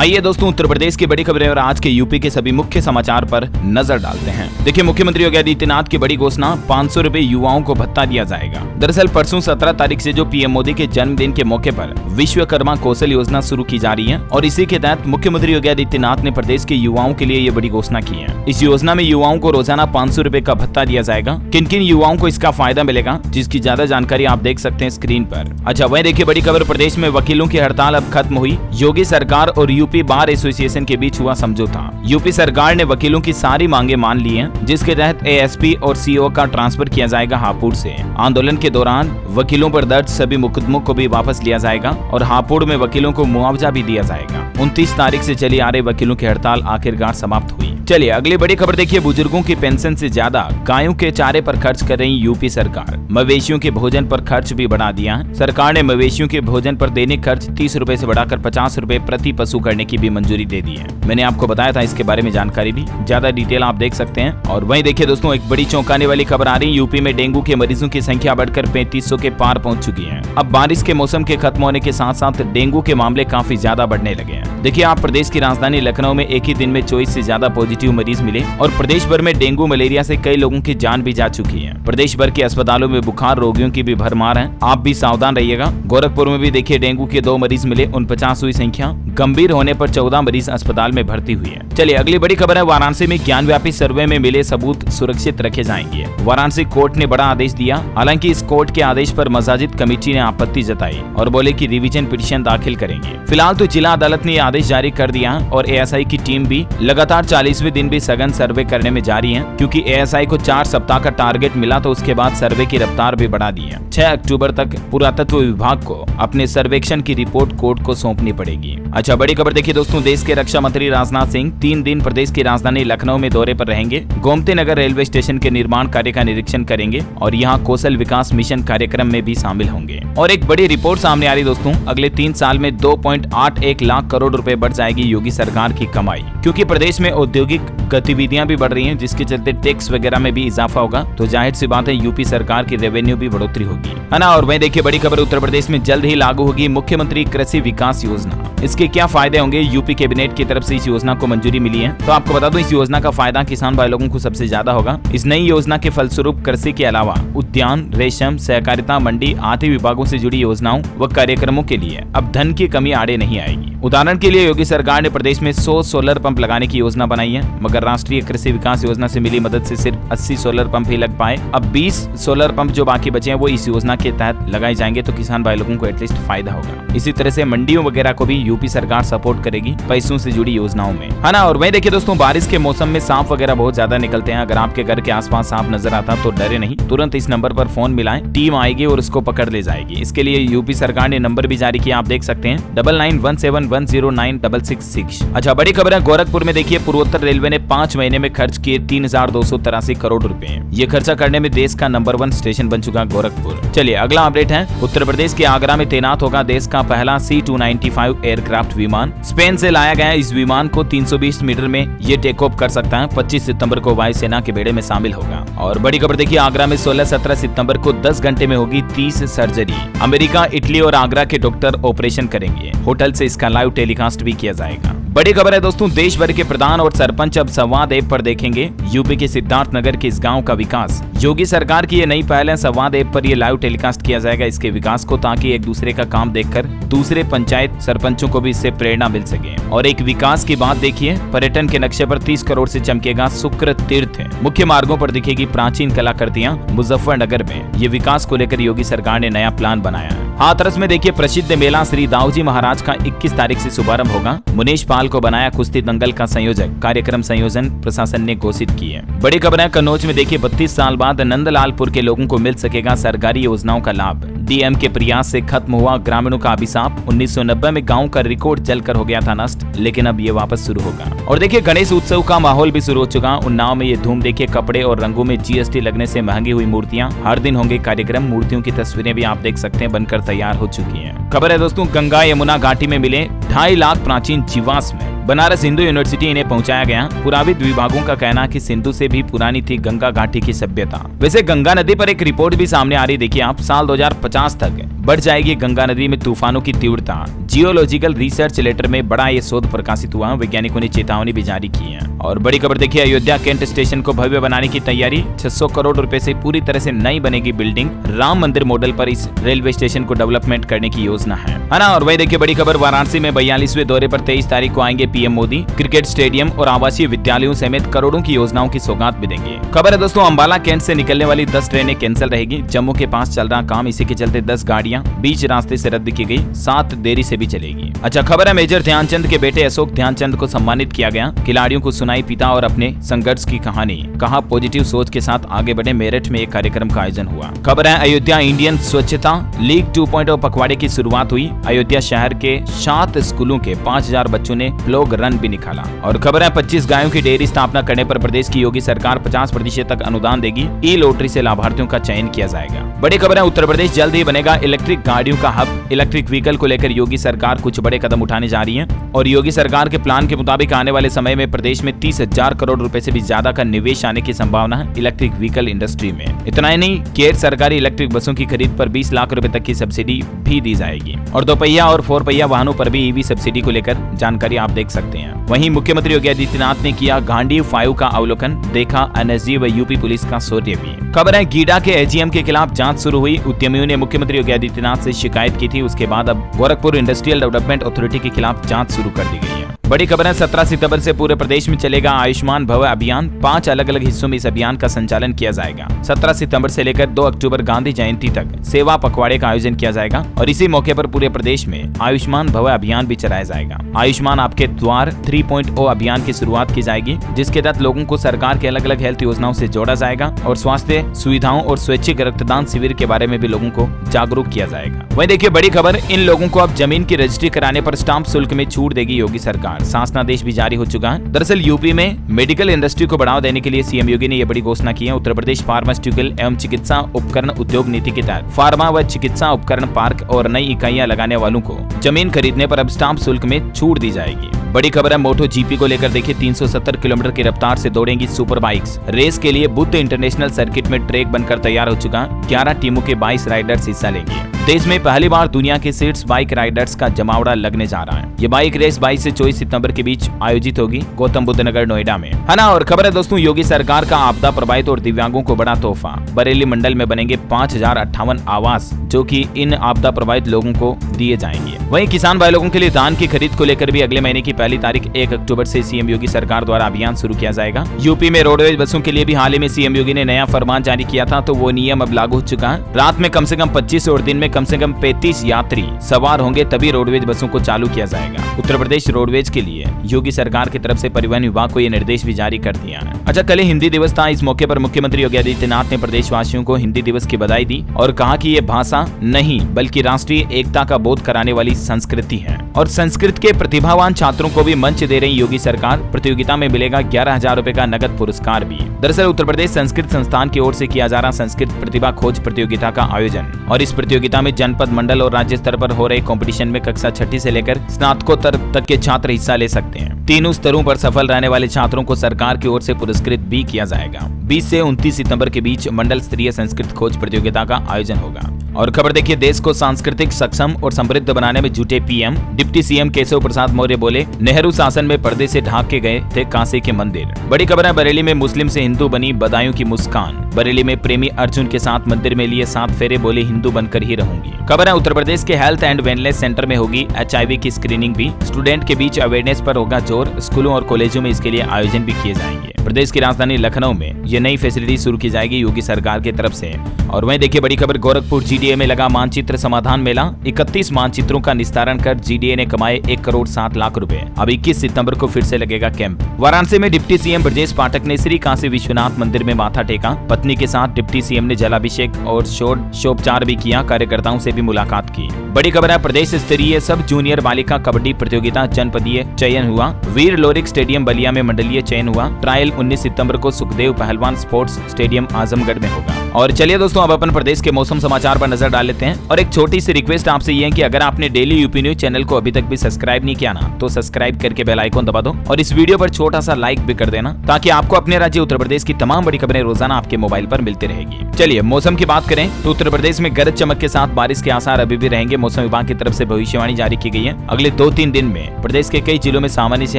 आइए दोस्तों, उत्तर प्रदेश की बड़ी खबरें और आज के यूपी के सभी मुख्य समाचार पर नजर डालते हैं। देखिए, मुख्यमंत्री योगी आदित्यनाथ की बड़ी घोषणा, 500 रुपए युवाओं को भत्ता दिया जाएगा। दरअसल परसों 17 तारीख से जो पीएम मोदी के जन्मदिन के मौके पर विश्वकर्मा कौशल योजना शुरू की जा रही है और इसी के तहत मुख्यमंत्री योगी आदित्यनाथ ने प्रदेश के युवाओं के लिए ये बड़ी घोषणा की है। इस योजना में युवाओं को रोजाना 500 रुपए का भत्ता दिया जाएगा। किन किन युवाओं को इसका फायदा मिलेगा, जिसकी ज्यादा जानकारी आप देख सकते हैं स्क्रीन पर। अच्छा, वहीं देखिए बड़ी खबर, प्रदेश में वकीलों की हड़ताल अब खत्म हुई। योगी सरकार और यूपी बार एसोसिएशन के बीच हुआ समझौता। यूपी सरकार ने वकीलों की सारी मांगे मान ली हैं, जिसके तहत एएसपी और सीओ का ट्रांसफर किया जाएगा हापुड़ से। आंदोलन के दौरान वकीलों पर दर्ज सभी मुकदमों को भी वापस लिया जाएगा और हापुड़ में वकीलों को मुआवजा भी दिया जाएगा। 29 तारीख से चली आ रही वकीलों की हड़ताल आखिरकार समाप्त हुई। चलिए अगली बड़ी खबर देखिए, बुजुर्गों की पेंशन से ज्यादा गायों के चारे पर खर्च कर रही यूपी सरकार। मवेशियों के भोजन पर खर्च भी बढ़ा दिया है। सरकार ने मवेशियों के भोजन पर दैनिक खर्च 30 रुपए से बढ़ाकर 50 रुपए प्रति पशु करने की भी मंजूरी दे दी है। मैंने आपको बताया था इसके बारे में जानकारी भी, ज्यादा डिटेल आप देख सकते हैं। और वहीं देखिए दोस्तों, एक बड़ी चौंकाने वाली खबर आ रही है। यूपी में डेंगू के मरीजों की संख्या बढ़कर 3500 के पार पहुंच चुकी है। अब बारिश के मौसम के खत्म होने के साथ साथ डेंगू के मामले काफी ज्यादा बढ़ने लगे हैं। देखिए, आप प्रदेश की राजधानी लखनऊ में एक ही दिन में 24 से ज्यादा पॉजिटिव मरीज मिले और प्रदेश भर में डेंगू मलेरिया से कई लोगों की जान भी जा चुकी है। प्रदेश भर के अस्पतालों में बुखार रोगियों की भी भरमार है, आप भी सावधान रहिएगा। गोरखपुर में भी देखिए डेंगू के 2 मरीज मिले, 49 हुई संख्या। गंभीर होने पर 14 मरीज अस्पताल में भर्ती हुई है। चलिए अगली बड़ी खबर है, वाराणसी में ज्ञानव्यापी सर्वे में मिले सबूत सुरक्षित रखे जाएंगे। वाराणसी कोर्ट ने बड़ा आदेश दिया। हालांकि इस कोर्ट के आदेश पर मसाजिद कमेटी ने आपत्ति जताई और बोले कि रिवीजन पिटीशन दाखिल करेंगे। फिलहाल तो जिला अदालत ने ये आदेश जारी कर दिया और एएसआई की टीम भी लगातार 40वें दिन भी सघन सर्वे करने में जारी है, क्योंकि एएसआई को 4 सप्ताह का टारगेट मिला तो उसके बाद सर्वे की रफ्तार भी बढ़ा दी है। 6 अक्टूबर तक पुरातत्व विभाग को अपने सर्वेक्षण की रिपोर्ट कोर्ट को सौंपनी पड़ेगी। अच्छा, बड़ी खबर देखिए दोस्तों, देश के रक्षा मंत्री राजनाथ सिंह 3 दिन प्रदेश की राजधानी लखनऊ में दौरे पर रहेंगे। गोमती नगर रेलवे स्टेशन के निर्माण कार्य का निरीक्षण करेंगे और यहाँ कौशल विकास मिशन कार्यक्रम में भी शामिल होंगे। और एक बड़ी रिपोर्ट सामने आ रही दोस्तों, अगले 3 साल में 2.81 लाख करोड़ रुपए बढ़ जाएगी योगी सरकार की कमाई, क्योंकि प्रदेश में औद्योगिक गतिविधियां भी बढ़ रही हैं, जिसके चलते टैक्स वगैरह में भी इजाफा होगा। तो जाहिर सी बात है यूपी सरकार की रेवेन्यू भी बढ़ोतरी होगी, है ना। और वहीं देखिए बड़ी खबर, उत्तर प्रदेश में जल्द ही लागू होगी मुख्यमंत्री कृषि विकास योजना। इसके क्या फायदे होंगे? यूपी कैबिनेट की तरफ से इस योजना को मंजूरी मिली है। तो आपको बता दूं, इस योजना का फायदा किसान भाई लोगों को सबसे ज्यादा होगा। इस नई योजना के फलस्वरूप कृषि के अलावा उद्यान, रेशम, सहकारिता, मंडी आदि विभागों से जुड़ी योजनाओं व कार्यक्रमों के लिए अब धन की कमी आड़े नहीं आएगी। उदाहरण के लिए योगी सरकार ने प्रदेश में 100 सोलर पंप लगाने की योजना बनाई है, मगर राष्ट्रीय कृषि विकास योजना से मिली मदद से सिर्फ 80 सोलर पंप ही लग पाए। अब 20 सोलर पंप जो बाकी बचे हैं वो इस योजना के तहत लगाए जाएंगे, तो किसान भाई लोगों को एटलीस्ट फायदा होगा। इसी तरह से मंडियों वगैरह को भी यूपी सरकार सपोर्ट करेगी पैसों से जुड़ी योजनाओं में, है ना। और वहीं देखिए दोस्तों, बारिश के मौसम में सांप वगैरह बहुत ज्यादा निकलते हैं। अगर आपके घर के आसपास सांप नजर आता तो डरे नहीं, तुरंत इस नंबर पर फोन मिलाएं, टीम आएगी और उसको पकड़ ले जाएगी। इसके लिए यूपी सरकार ने नंबर भी जारी किया, आप देख सकते हैं 9917109666। अच्छा, बड़ी खबर है, गोरखपुर में देखिए पूर्वोत्तर रेलवे ने 5 महीने में खर्च किए 3283 करोड़ रुपए। ये खर्चा करने में देश का नंबर 1 स्टेशन बन चुका गोरखपुर। चलिए अगला अपडेट है, उत्तर प्रदेश के आगरा में तैनात होगा देश का पहला C-295 एयरक्राफ्ट विमान। स्पेन से लाया गया इस विमान को 320 मीटर में ये टेक ऑफ कर सकता है। 25 सितंबर को वायुसेना के बेड़े में शामिल होगा। और बड़ी खबर देखिए, आगरा में 16-17 सितंबर को 10 घंटे में होगी 30 सर्जरी। अमेरिका, इटली और आगरा के डॉक्टर ऑपरेशन करेंगे। होटल से इसका लाइव टेलीकास्ट भी किया जाएगा। बड़ी खबर है दोस्तों, देश भर के प्रधान और सरपंच अब संवाद ऐप पर देखेंगे यूपी के सिद्धार्थनगर के इस गांव का विकास। योगी सरकार की ये नई पहल है, संवाद ऐप पर ये लाइव टेलीकास्ट किया जाएगा इसके विकास को, ताकि एक दूसरे का काम देखकर दूसरे पंचायत सरपंचों को भी इससे प्रेरणा मिल सके। और एक विकास की बात देखिए, पर्यटन के नक्शे पर 30 करोड़ से चमकेगा शुक्र तीर्थ। मुख्य मार्गों पर दिखेगी प्राचीन कलाकृतियां मुजफ्फरनगर में। ये विकास को लेकर योगी सरकार ने नया प्लान बनाया है। हाथरस में देखिए प्रसिद्ध मेला श्री दाऊजी महाराज का 21 तारीख से शुभारंभ होगा। मुनीश पाल को बनाया कुश्ती दंगल का संयोजक। कार्यक्रम संयोजन प्रशासन ने घोषित की है। बड़ी खबर है, कन्नौज में देखिए 32 साल बाद नंदलालपुर के लोगों को मिल सकेगा सरकारी योजनाओं का लाभ। डीएम के प्रयास से खत्म हुआ ग्रामीणों का अभिशाप। 1990 में गांव का रिकॉर्ड जलकर हो गया था नष्ट, लेकिन अब ये वापस शुरू होगा। और देखिए गणेश उत्सव का माहौल भी शुरू हो चुका। उन्नाव में ये धूम देखिए, कपड़े और रंगों में जीएसटी लगने से महंगी हुई मूर्तियां। हर दिन होंगे कार्यक्रम। मूर्तियों की तस्वीरें भी आप देख सकते हैं बनकर तैयार हो चुकी हैं। खबर है दोस्तों, गंगा यमुना घाटी में मिले 2.5 लाख प्राचीन जीवाश्म। बनारस हिंदू यूनिवर्सिटी इन्हें पहुंचाया गया। पुराविद विभागों का कहना कि सिंधु से भी पुरानी थी गंगा घाटी की सभ्यता। वैसे गंगा नदी पर एक रिपोर्ट भी सामने आ रही, देखिए आप, साल 2050 तक बढ़ जाएगी गंगा नदी में तूफानों की तीव्रता। जियोलॉजिकल रिसर्च लेटर में बड़ा ये शोध प्रकाशित हुआ, वैज्ञानिकों ने चेतावनी भी जारी की है। और बड़ी खबर देखिए, अयोध्या कैंट स्टेशन को भव्य बनाने की तैयारी, 600 करोड़ रुपए से पूरी तरह से नई बनेगी बिल्डिंग। राम मंदिर मॉडल पर इस रेलवे स्टेशन को डेवलपमेंट करने की योजना है ना। और वही देखिए बड़ी खबर, वाराणसी में 42वें दौरे पर 23 तारीख को आएंगे पीएम मोदी। क्रिकेट स्टेडियम और आवासीय विद्यालयों समेत करोड़ों की योजनाओं की सौगात भी देंगे। खबर है दोस्तों, अंबाला कैंट से निकलने वाली 10 ट्रेनें कैंसिल रहेगी। जम्मू के पास चल रहा काम, इसी के चलते 10 गाड़ियां बीच रास्ते से रद्द की गई, 7 देरी से भी चलेगी। अच्छा खबर है, मेजर ध्यानचंद के बेटे अशोक ध्यानचंद को सम्मानित किया गया। खिलाड़ियों को सुनाई पिता और अपने संघर्ष की कहानी, कहा पॉजिटिव सोच के साथ आगे बढ़े। मेरठ में एक कार्यक्रम का आयोजन हुआ। खबर है, अयोध्या इंडियन स्वच्छता लीग 2.0 पखवाड़े की शुरुआत हुई। अयोध्या शहर के 7 स्कूलों के 5000 बच्चों ने प्लॉग रन भी निकाला। और खबर है, 25 गायों की डेयरी स्थापना करने पर प्रदेश की योगी सरकार 50% तक अनुदान देगी। ई लॉटरी से लाभार्थियों का चयन किया जाएगा। बड़ी खबर है, उत्तर प्रदेश जल्द ही बनेगा इलेक्ट्रिक गाड़ियों का हब। इलेक्ट्रिक व्हीकल को लेकर योगी सरकार कुछ बड़े कदम उठाने जा रही है। और योगी सरकार के प्लान के मुताबिक आने वाले समय में प्रदेश में 30,000 करोड़ रुपए से भी ज्यादा का निवेश आने की संभावना है इलेक्ट्रिक व्हीकल इंडस्ट्री में। इतना ही नहीं, केयर सरकारी इलेक्ट्रिक बसों की खरीद पर 20 लाख रुपए तक की सब्सिडी भी दी जाएगी। और 2 पहिया और 4 पहिया वाहनों पर भी ईवी सब्सिडी को लेकर जानकारी आप देख सकते हैं। वहीं मुख्यमंत्री योगी आदित्यनाथ ने किया गांडीव 5 का अवलोकन, देखा एनएसजी व यूपी पुलिस का शौर्य भी। खबर है, गीडा के एजीएम के खिलाफ जांच शुरू हुई। उद्यमियों ने मुख्यमंत्री योगी आदित्यनाथ से शिकायत की थी, उसके बाद अब गोरखपुर इंडस्ट्रियल डेवलपमेंट अथॉरिटी के खिलाफ जांच शुरू कर दी गई है। बड़ी खबर है, 17 सितंबर से पूरे प्रदेश में चलेगा आयुष्मान भव अभियान। 5 अलग अलग हिस्सों में इस अभियान का संचालन किया जाएगा। 17 सितंबर से लेकर 2 अक्टूबर गांधी जयंती तक सेवा पखवाड़े का आयोजन किया जाएगा। और इसी मौके पर पूरे प्रदेश में आयुष्मान भव अभियान भी चलाया जाएगा। आयुष्मान आपके द्वार 3.0 अभियान की शुरुआत की जाएगी, जिसके तहत लोगों को सरकार के अलग अलग हेल्थ योजनाओं से जोड़ा जाएगा और स्वास्थ्य सुविधाओं और स्वैच्छिक रक्तदान शिविर के बारे में भी लोगों को जागरूक किया जाएगा। वहीं देखिए बड़ी खबर, इन लोगों को अब जमीन की रजिस्ट्री कराने पर स्टाम्प शुल्क में छूट देगी योगी सरकार। शासनादेश भी जारी हो चुका है। दरअसल यूपी में मेडिकल इंडस्ट्री को बढ़ावा देने के लिए सीएम योगी ने यह बड़ी घोषणा की है। उत्तर प्रदेश फार्मास्यूटिकल एवं चिकित्सा उपकरण उद्योग नीति के तहत फार्मा व चिकित्सा उपकरण पार्क और नई इकाइयां लगाने वालों को जमीन खरीदने पर अब स्टाम्प शुल्क में छूट दी जाएगी। बड़ी खबर है, मोटो जीपी को लेकर देखिए 370 किलोमीटर की रफ्तार से दौड़ेंगी सुपर बाइक्स। रेस के लिए बुद्ध इंटरनेशनल सर्किट में ट्रैक बनकर तैयार हो चुका। 11 टीमों के 22 राइडर्स हिस्सा लेंगे। देश में पहली बार दुनिया के शीर्ष बाइक राइडर्स का जमावड़ा लगने जा रहा है। ये बाइक रेस 22 से 24 सितंबर के बीच आयोजित होगी गौतम बुद्ध नगर नोएडा में, है ना। और खबर है दोस्तों, योगी सरकार का आपदा प्रभावित और दिव्यांगों को बड़ा तोहफा। बरेली मंडल में बनेंगे 5058 आवास, जो कि इन आपदा प्रभावित लोगों को दिए जाएंगे। वहीं किसान भाई लोगों के लिए धान की खरीद को लेकर भी अगले महीने की पहली तारीख 1 अक्टूबर से सीएम योगी सरकार द्वारा अभियान शुरू किया जाएगा। यूपी में रोडवेज बसों के लिए भी हाल ही में सीएम योगी ने नया फरमान जारी किया था, तो वो नियम अब लागू हो चुका है। रात में कम से कम 25 और दिन में कम से कम 35 यात्री सवार होंगे, तभी रोडवेज बसों को चालू किया जाएगा। उत्तर प्रदेश रोडवेज के लिए योगी सरकार की तरफ से परिवहन विभाग को ये निर्देश भी जारी कर दिया है। अच्छा, कल हिंदी दिवस था। इस मौके पर मुख्यमंत्री योगी आदित्यनाथ ने प्रदेशवासियों को हिंदी दिवस की बधाई दी और कहा कि ये भाषा नहीं बल्कि राष्ट्रीय एकता का बोध कराने वाली संस्कृति है। और संस्कृत के प्रतिभावान छात्रों को भी मंच दे रही योगी सरकार। प्रतियोगिता में मिलेगा 11,000 रुपए का नगद पुरस्कार भी। दरअसल उत्तर प्रदेश संस्कृत संस्थान की ओर से किया जा रहा संस्कृत प्रतिभा खोज प्रतियोगिता का आयोजन, और इस प्रतियोगिता में जनपद, मंडल और राज्य स्तर पर हो रहे कंपटीशन में कक्षा 6 से लेकर स्नातकोत्तर तक के छात्र हिस्सा ले सकते हैं। तीनों स्तरों पर सफल रहने वाले छात्रों को सरकार की ओर से पुरस्कृत भी किया जाएगा। 20 से 29 सितंबर के बीच मंडल स्तरीय संस्कृत खोज प्रतियोगिता का आयोजन होगा। और खबर देखिए, देश को सांस्कृतिक सक्षम और समृद्ध बनाने में जुटे PM. Deputy CM Keshav Prasad Maurya बोले, नेहरू शासन में पर्दे से ढाक के गए थे काशी के मंदिर। बड़ी खबर है, बरेली में मुस्लिम से हिंदू बनी बदायूं की मुस्कान। बरेली में प्रेमी अर्जुन के साथ मंदिर में लिए 7 फेरे, बोले हिंदू बनकर ही रहूंगी। खबर है, उत्तर प्रदेश के हेल्थ एंड वेलनेस सेंटर में होगी HIV की स्क्रीनिंग भी। स्टूडेंट के बीच अवेयरनेस पर होगा जोर। स्कूलों और कॉलेजों में इसके लिए आयोजन भी किए जाएंगे। प्रदेश की राजधानी लखनऊ में ये नई फैसिलिटी शुरू की जाएगी योगी सरकार की तरफ से। और वहीं देखिए बड़ी खबर, गोरखपुर GDA में लगा मानचित्र समाधान मेला। 31 मानचित्रों का निस्तारण कर GDA ने कमाए 1 करोड़ 7 लाख रुपए। अब 21 सितंबर को फिर से लगेगा कैंप। वाराणसी में डिप्टी सीएम ब्रजेश पाठक ने श्री काशी विश्वनाथ मंदिर में माथा टेका। पत्नी के साथ डिप्टी सीएम ने जलाभिषेक और षोडशोपचार भी किया। कार्यकर्ताओं से भी मुलाकात की। बड़ी खबर है, प्रदेश स्तरीय सब जूनियर बालिका कबड्डी प्रतियोगिता जनपदीय चयन हुआ। वीर लोरिक स्टेडियम बलिया में मंडलीय चयन हुआ। ट्रायल 19 सितंबर को सुखदेव पहलवान स्पोर्ट्स स्टेडियम आजमगढ़ में होगा। और चलिए दोस्तों, अब अपन प्रदेश के मौसम समाचार पर नजर डाल लेते हैं। और एक छोटी सी रिक्वेस्ट आपसे ये है कि अगर आपने डेली यूपी न्यूज चैनल को अभी तक भी सब्सक्राइब नहीं किया ना, तो सब्सक्राइब करके बेल आइकन दबा दो और इस वीडियो पर छोटा सा लाइक भी कर देना, ताकि आपको अपने राज्य उत्तर प्रदेश की तमाम बड़ी खबरें रोजाना आपके मोबाइल पर मिलती रहेगी। चलिए मौसम की बात करें तो उत्तर प्रदेश में गरज चमक के साथ बारिश के आसार अभी भी रहेंगे। मौसम विभाग की तरफ से भविष्यवाणी जारी की गई है। अगले 2-3 दिन में प्रदेश के कई जिलों में सामान्य से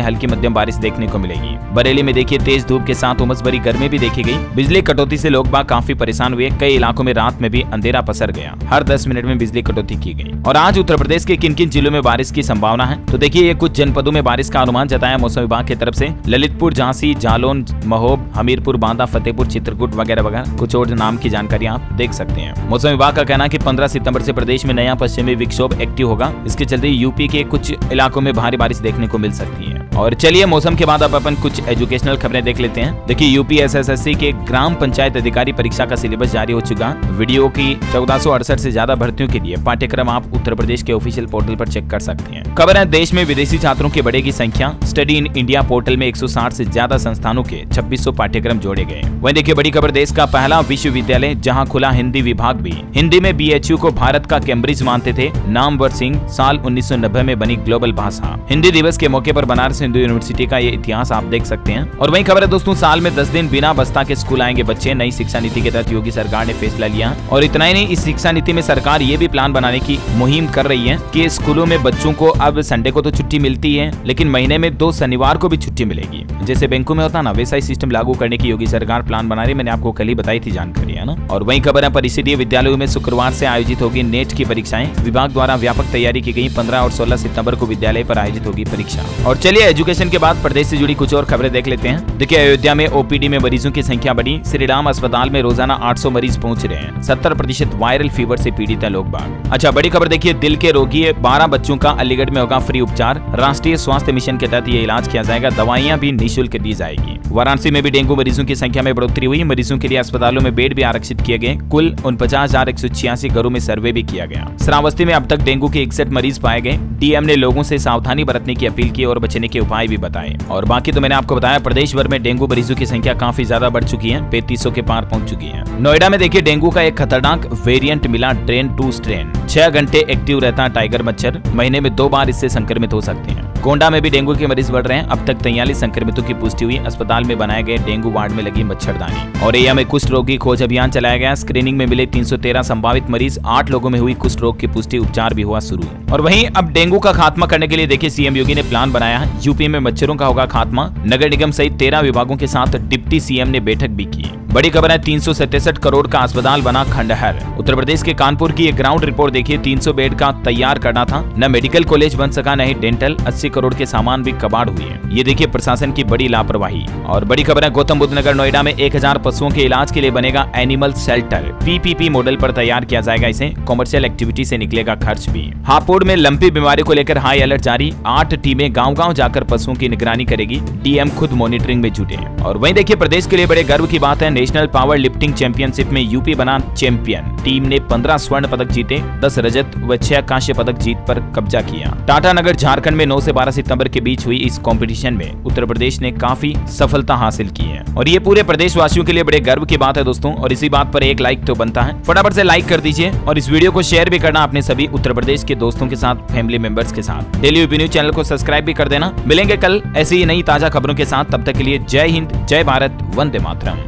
हल्की मध्यम बारिश देखने को मिलेगी। बरेली में देखिए तेज धूप के साथ उमस भरी गर्मी भी देखी गई। बिजली कटौती से लोग बाग काफी परेशान हुए। कई इलाकों में रात में भी अंधेरा पसर गया। हर 10 मिनट में बिजली कटौती की गई। और आज उत्तर प्रदेश के किन किन जिलों में बारिश की संभावना है, तो देखिए ये कुछ जनपदों में बारिश का अनुमान जताया मौसम विभाग की तरफ से। ललितपुर, झांसी, जालौन, महोब, हमीरपुर, बांदा, फतेहपुर, चित्रकूट वगैरह वगैरह कुछ और नाम की जानकारी आप देख सकते हैं। मौसम विभाग का कहना है कि 15 सितंबर से प्रदेश में नया पश्चिमी विक्षोभ एक्टिव होगा। इसके चलते यूपी के कुछ इलाकों में भारी बारिश देखने को मिल सकती है। और चलिए मौसम के बाद अब अपन कुछ एजुकेशनल खबरें देख लेते हैं। देखिए यूपी एसएससी के ग्राम पंचायत अधिकारी परीक्षा का सिलेबस जारी हो चुका। वीडियो की 1468 से ज्यादा भर्तियों के लिए पाठ्यक्रम आप उत्तर प्रदेश के ऑफिशियल पोर्टल पर चेक कर सकते हैं। खबर है देश में विदेशी छात्रों की बढ़ेगी संख्या। स्टडी इन इंडिया पोर्टल में 160 से ज्यादा संस्थानों के 2600 पाठ्यक्रम जोड़े गए। वहीं देखिए बड़ी खबर, देश का पहला विश्वविद्यालय जहां खुला हिंदी विभाग भी। हिंदी में बीएचयू को भारत का कैम्ब्रिज मानते थे नामवर सिंह। साल 1990 में बनी ग्लोबल भाषा। हिंदी दिवस के मौके पर बनारस हिंदू यूनिवर्सिटी का ये इतिहास आप देख सकते हैं। और वहीं खबर है दोस्तों, साल में 10 दिन बिना बस्ता के स्कूल आएंगे बच्चे। नई शिक्षा नीति के तहत योगी सरकार ने फैसला लिया। और इतना ही नहीं, इस शिक्षा नीति में सरकार ये भी प्लान बनाने की मुहिम कर रही है कि स्कूलों में बच्चों को अब संडे को तो छुट्टी मिलती है, लेकिन महीने में 2 शनिवार को भी छुट्टी मिलेगी। जैसे बैंकों में होता ना, वैसा ही सिस्टम लागू करने की योगी सरकार प्लान बना रही। मैंने आपको कल ही बताई थी जानकारी, है ना। और वहीं खबर है परिषदीय विद्यालयों में शुक्रवार से आयोजित होगी नेट की परीक्षाएं। विभाग द्वारा व्यापक तैयारी की गई। 15 और 16 सितंबर को विद्यालय पर आयोजित होगी परीक्षा। और चलिए एजुकेशन के बाद प्रदेश से जुड़ी कुछ और खबरें देख लेते हैं। देखिए अयोध्या में ओपीडी में मरीजों की संख्या बढ़ी। श्रीराम अस्पताल में रोजाना 800 मरीज पहुंच रहे हैं। 70% वायरल फीवर से पीड़ित है लोग बाग। अच्छा बड़ी खबर देखिए, दिल के रोगी 12 बच्चों का अलीगढ़ में होगा फ्री उपचार। राष्ट्रीय स्वास्थ्य मिशन के तहत ये इलाज किया जाएगा। दवाइयां भी निःशुल्क दी जाएगी। वाराणसी में भी डेंगू मरीजों की संख्या में बढ़ोतरी हुई। मरीजों के लिए अस्पतालों में बेड भी आरक्षित किए गए। कुल 49,186 घरों में सर्वे भी किया गया। श्रावस्ती में अब तक डेंगू के 61 मरीज पाए गए। डीएम ने लोगों से सावधानी बरतने की अपील की और बचने के उपाय भी बताए। और बाकी तो मैंने आपको बताया, प्रदेश भर में डेंगू मरीजों की संख्या काफी ज्यादा बढ़ चुकी है। 3500 के पार पहुंच चुकी है। नोएडा में देखिए डेंगू का एक खतरनाक वेरिएंट मिला, ट्रेन 2 स्ट्रेन। 6 घंटे एक्टिव रहता है टाइगर मच्छर। महीने में 2 बार इससे संक्रमित हो सकते हैं। गोंडा में भी डेंगू के मरीज बढ़ रहे हैं। अब तक 43 संक्रमितों की पुष्टि हुई। अस्पताल में बनाए गए डेंगू वार्ड में लगी मच्छरदानी। और एया में कुष्ठ रोग की खोज अभियान चलाया गया। स्क्रीनिंग में मिले 313 संभावित मरीज। 8 लोगों में हुई कुष्ठ रोग की पुष्टि। उपचार भी हुआ शुरू। और वहीं अब डेंगू का खात्मा करने के लिए देखिए सीएम योगी ने प्लान बनाया है। यूपी में मच्छरों का होगा खात्मा। नगर निगम सहित 13 विभागों के साथ डिप्टी सीएम ने बैठक भी की। बड़ी खबर है 367 करोड़ का अस्पताल बना खंडहर। उत्तर प्रदेश के कानपुर की एक ग्राउंड रिपोर्ट देखिए। 300 बेड का तैयार करना था, न मेडिकल कॉलेज बन सका न ही डेंटल। 80 करोड़ के सामान भी कबाड़ हुए हैं। ये देखिए प्रशासन की बड़ी लापरवाही। और बड़ी खबर है गौतम बुद्ध नगर नोएडा में 1000 पशुओं के इलाज के लिए बनेगा एनिमल शेल्टर। पीपीपी मॉडल पर तैयार किया जाएगा इसे। कॉमर्शियल एक्टिविटी से निकलेगा खर्च भी। हापुड़ में लंपी बीमारी को लेकर हाई अलर्ट जारी। 8 टीमें गाँव-गाँव जाकर पशुओं की निगरानी करेगी। डीएम खुद मॉनिटरिंग में जुटे। और वहीं देखिए प्रदेश के लिए बड़े गर्व की बात है, नेशनल पावर लिफ्टिंग चैंपियनशिप में यूपी बना चैंपियन। टीम ने 15 स्वर्ण पदक जीते, 10 रजत व 6 कांस्य पदक जीत पर कब्जा किया। टाटानगर झारखंड में 9 से 12 सितंबर के बीच हुई इस कंपटीशन में उत्तर प्रदेश ने काफी सफलता हासिल की है। और ये पूरे प्रदेशवासियों के लिए बड़े गर्व की बात है दोस्तों। और इसी बात पर एक लाइक तो बनता है, फटाफट से लाइक कर दीजिए। और इस वीडियो को शेयर भी करना अपने सभी उत्तर प्रदेश के दोस्तों के साथ, फैमिली मेंबर्स के साथ। डेली यूपी न्यूज चैनल को सब्सक्राइब भी कर देना। मिलेंगे कल ऐसी ही नई ताजा खबरों के साथ। तब तक के लिए जय हिंद, जय भारत, वंदे मातरम।